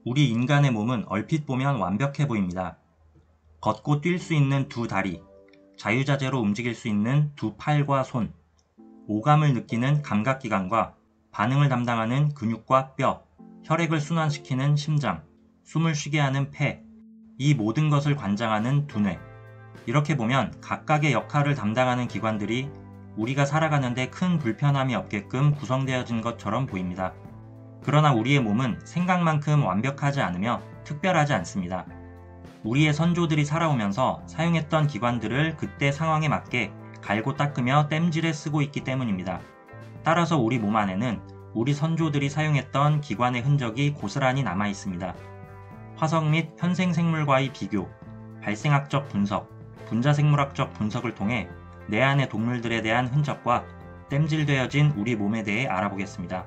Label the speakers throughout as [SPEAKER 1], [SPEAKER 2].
[SPEAKER 1] 우리 인간의 몸은 얼핏 보면 완벽해 보입니다. 걷고 뛸 수 있는 두 다리, 자유자재로 움직일 수 있는 두 팔과 손, 오감을 느끼는 감각기관과 반응을 담당하는 근육과 뼈, 혈액을 순환시키는 심장, 숨을 쉬게 하는 폐, 이 모든 것을 관장하는 두뇌. 이렇게 보면 각각의 역할을 담당하는 기관들이 우리가 살아가는데 큰 불편함이 없게끔 구성되어진 것처럼 보입니다. 그러나 우리의 몸은 생각만큼 완벽하지 않으며 특별하지 않습니다. 우리의 선조들이 살아오면서 사용했던 기관들을 그때 상황에 맞게 갈고 닦으며 땜질해 쓰고 있기 때문입니다. 따라서 우리 몸 안에는 우리 선조들이 사용했던 기관의 흔적이 고스란히 남아 있습니다. 화석 및 현생 생물과의 비교, 발생학적 분석, 분자생물학적 분석을 통해 내 안의 동물들에 대한 흔적과 땜질되어진 우리 몸에 대해 알아보겠습니다.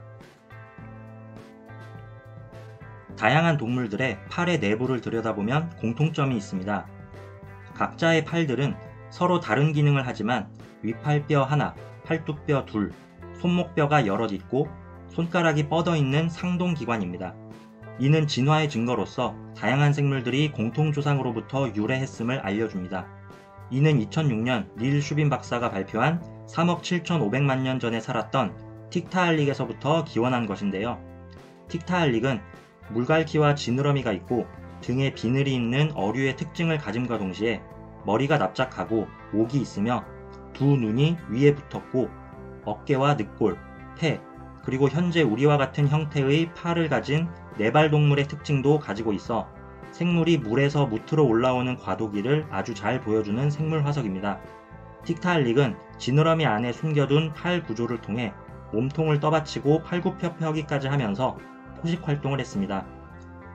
[SPEAKER 1] 다양한 동물들의 팔의 내부를 들여다보면 공통점이 있습니다. 각자의 팔들은 서로 다른 기능을 하지만 윗팔뼈 하나, 팔뚝뼈 둘, 손목뼈가 여럿 있고 손가락이 뻗어 있는 상동기관입니다. 이는 진화의 증거로서 다양한 생물들이 공통조상으로부터 유래했음을 알려줍니다. 이는 2006년 닐 슈빈 박사가 발표한 3억 7,500만 년 전에 살았던 틱타알릭에서부터 기원한 것인데요. 틱타알릭은 물갈퀴와 지느러미가 있고 등에 비늘이 있는 어류의 특징을 가짐과 동시에 머리가 납작하고 목이 있으며 두 눈이 위에 붙었고 어깨와 늑골, 폐, 그리고 현재 우리와 같은 형태의 팔을 가진 네발 동물의 특징도 가지고 있어 생물이 물에서 무트로 올라오는 과도기를 아주 잘 보여주는 생물 화석입니다. 틱타알릭은 지느러미 안에 숨겨둔 팔 구조를 통해 몸통을 떠받치고 팔굽혀펴기까지 하면서 포식 활동을 했습니다.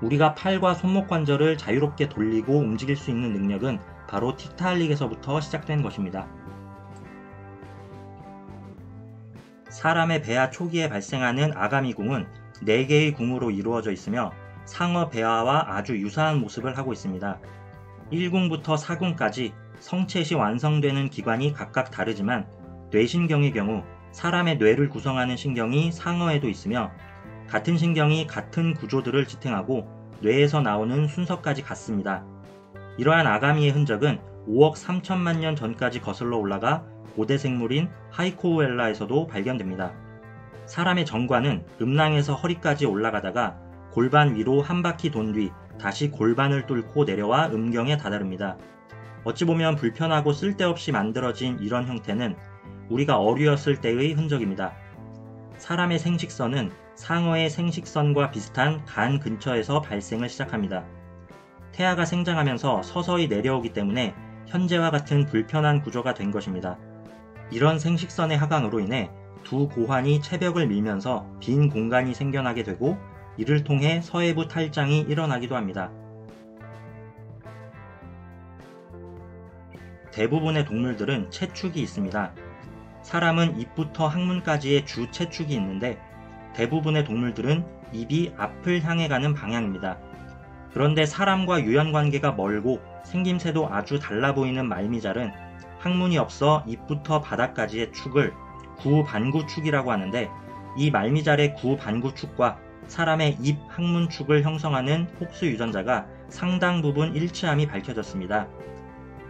[SPEAKER 1] 우리가 팔과 손목 관절을 자유롭게 돌리고 움직일 수 있는 능력은 바로 틱타알릭에서부터 시작된 것입니다. 사람의 배아 초기에 발생하는 아가미궁은 4개의 궁으로 이루어져 있으며 상어 배아와 아주 유사한 모습을 하고 있습니다. 1궁부터 4궁까지 성체시 완성되는 기관이 각각 다르지만 뇌신경의 경우 사람의 뇌를 구성하는 신경이 상어에도 있으며 같은 신경이 같은 구조들을 지탱하고 뇌에서 나오는 순서까지 같습니다. 이러한 아가미의 흔적은 5억 3천만 년 전까지 거슬러 올라가 고대 생물인 하이코우엘라에서도 발견됩니다. 사람의 정관은 음낭에서 허리까지 올라가다가 골반 위로 한 바퀴 돈 뒤 다시 골반을 뚫고 내려와 음경에 다다릅니다. 어찌 보면 불편하고 쓸데없이 만들어진 이런 형태는 우리가 어류였을 때의 흔적입니다. 사람의 생식선은 상어의 생식선과 비슷한 간 근처에서 발생을 시작합니다. 태아가 생장하면서 서서히 내려오기 때문에 현재와 같은 불편한 구조가 된 것입니다. 이런 생식선의 하강으로 인해 두 고환이 체벽을 밀면서 빈 공간이 생겨나게 되고 이를 통해 서해부 탈장이 일어나기도 합니다. 대부분의 동물들은 체축이 있습니다. 사람은 입부터 항문까지의 주 체축이 있는데 대부분의 동물들은 입이 앞을 향해 가는 방향입니다. 그런데 사람과 유연관계가 멀고 생김새도 아주 달라 보이는 말미잘은 항문이 없어 입부터 바닥까지의 축을 구반구축이라고 하는데 이 말미잘의 구반구축과 사람의 입 항문축을 형성하는 혹수 유전자가 상당 부분 일치함이 밝혀졌습니다.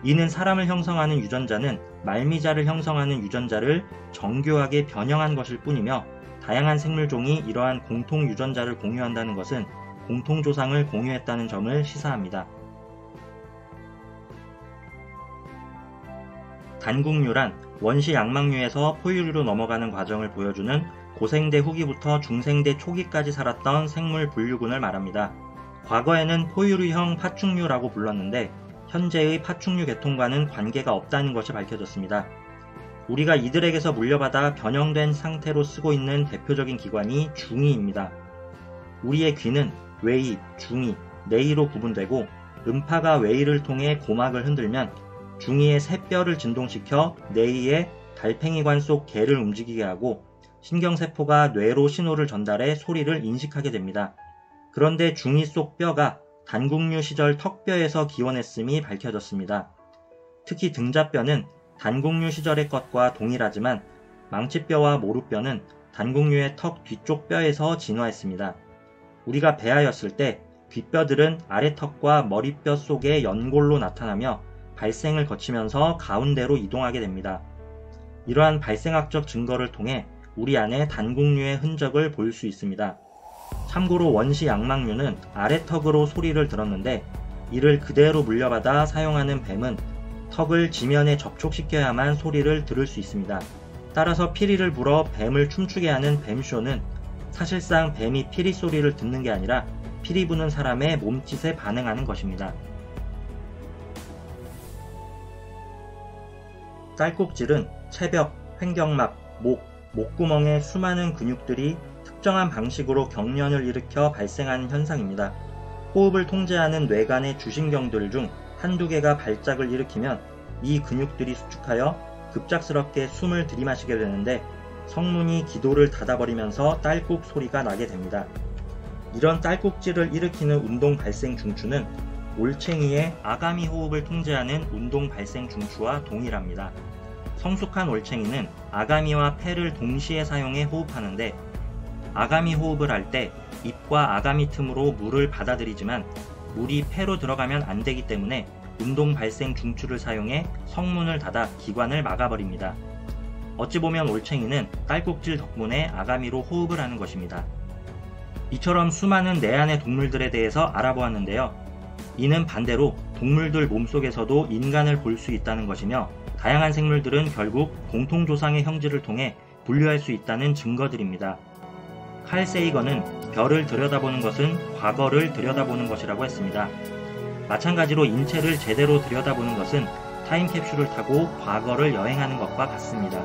[SPEAKER 1] 이는 사람을 형성하는 유전자는 말미잘을 형성하는 유전자를 정교하게 변형한 것일 뿐이며 다양한 생물종이 이러한 공통 유전자를 공유한다는 것은 공통조상을 공유했다는 점을 시사합니다. 단국류란 원시 양막류에서 포유류로 넘어가는 과정을 보여주는 고생대 후기부터 중생대 초기까지 살았던 생물 분류군을 말합니다. 과거에는 포유류형 파충류라고 불렀는데 현재의 파충류 계통과는 관계가 없다는 것이 밝혀졌습니다. 우리가 이들에게서 물려받아 변형된 상태로 쓰고 있는 대표적인 기관이 중이입니다. 우리의 귀는 외이, 중이, 내이로 구분되고 음파가 외이를 통해 고막을 흔들면 중이의 새뼈를 진동시켜 내이의 달팽이관 속 개를 움직이게 하고 신경세포가 뇌로 신호를 전달해 소리를 인식하게 됩니다. 그런데 중이 속 뼈가 단국류 시절 턱뼈에서 기원했음이 밝혀졌습니다. 특히 등자뼈는 단국류 시절의 것과 동일하지만 망치뼈와 모루뼈는 단국류의 턱 뒤쪽 뼈에서 진화했습니다. 우리가 배아였을 때 뒷뼈들은 아래턱과 머리뼈 속의 연골로 나타나며 발생을 거치면서 가운데로 이동하게 됩니다. 이러한 발생학적 증거를 통해 우리 안에 단국류의 흔적을 볼 수 있습니다. 참고로 원시 양막류는 아래턱으로 소리를 들었는데 이를 그대로 물려받아 사용하는 뱀은 턱을 지면에 접촉시켜야만 소리를 들을 수 있습니다. 따라서 피리를 불어 뱀을 춤추게 하는 뱀쇼는 사실상 뱀이 피리 소리를 듣는 게 아니라 피리 부는 사람의 몸짓에 반응하는 것입니다. 딸꾹질은 체벽, 횡격막, 목구멍의 수많은 근육들이 특정한 방식으로 경련을 일으켜 발생하는 현상입니다. 호흡을 통제하는 뇌간의 주신경들 중 한두 개가 발작을 일으키면 이 근육들이 수축하여 급작스럽게 숨을 들이마시게 되는데 성문이 기도를 닫아버리면서 딸꾹 소리가 나게 됩니다. 이런 딸꾹질을 일으키는 운동 발생 중추는 올챙이의 아가미 호흡을 통제하는 운동 발생 중추와 동일합니다. 성숙한 올챙이는 아가미와 폐를 동시에 사용해 호흡하는데 아가미 호흡을 할 때 입과 아가미 틈으로 물을 받아들이지만 물이 폐로 들어가면 안 되기 때문에 운동 발생 중추를 사용해 성문을 닫아 기관을 막아버립니다. 어찌 보면 올챙이는 딸꾹질 덕분에 아가미로 호흡을 하는 것입니다. 이처럼 수많은 내안의 동물들에 대해서 알아보았는데요. 이는 반대로 동물들 몸속에서도 인간을 볼 수 있다는 것이며 다양한 생물들은 결국 공통조상의 형질을 통해 분류할 수 있다는 증거들입니다. 칼 세이건은 별을 들여다보는 것은 과거를 들여다보는 것이라고 했습니다. 마찬가지로 인체를 제대로 들여다보는 것은 타임캡슐을 타고 과거를 여행하는 것과 같습니다.